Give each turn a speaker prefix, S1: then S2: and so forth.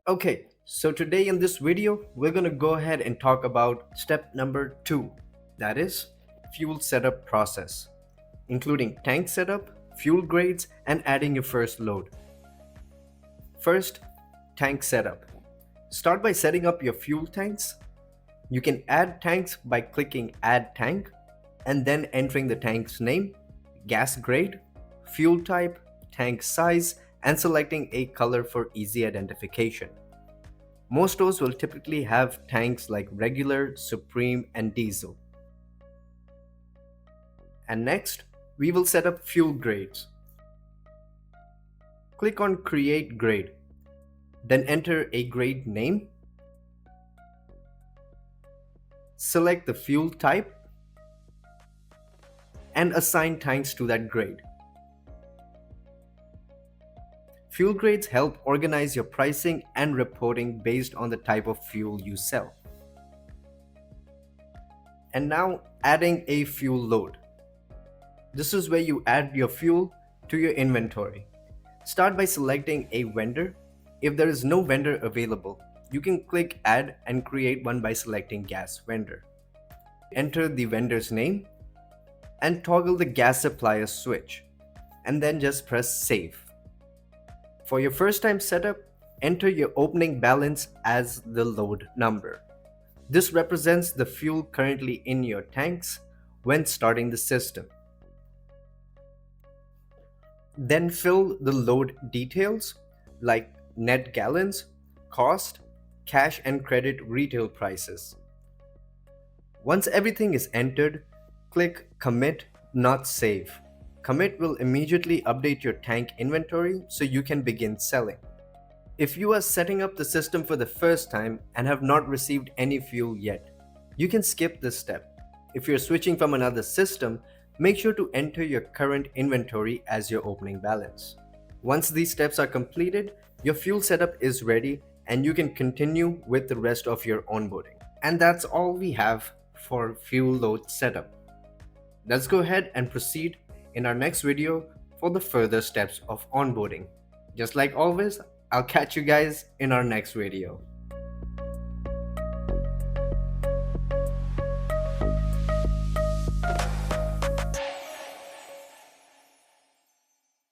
S1: Okay, so today in this video, we're going to go ahead and talk about step number 2, that is fuel setup process, including tank setup, fuel grades, and adding your first load. First, tank setup. Start by setting up your fuel tanks. You can add tanks by clicking Add Tank and then entering the tank's name, gas grade, fuel type, tank size, and selecting a color for easy identification. Most stores will typically have tanks like regular, supreme, and diesel. And next, we will set up fuel grades. Click on Create Grade, then enter a grade name. Select the fuel type and assign tanks to that grade. Fuel grades help organize your pricing and reporting based on the type of fuel you sell. And now adding a fuel load. This is where you add your fuel to your inventory. Start by selecting a vendor. If there is no vendor available, you can click Add and create one by selecting Gas Vendor. Enter the vendor's name and toggle the gas supplier switch, and then just press Save. For your first time setup, enter your opening balance as the load number. This represents the fuel currently in your tanks when starting the system. Then fill the load details like net gallons, cost, cash and credit retail prices. Once everything is entered, click Commit, not Save. Commit will immediately update your tank inventory so you can begin selling. If you are setting up the system for the first time and have not received any fuel yet, you can skip this step. If you're switching from another system, make sure to enter your current inventory as your opening balance. Once these steps are completed, your fuel setup is ready and you can continue with the rest of your onboarding. And that's all we have for fuel load setup. Let's go ahead and proceed in our next video for the further steps of onboarding. Just like always, I'll catch you guys in our next video.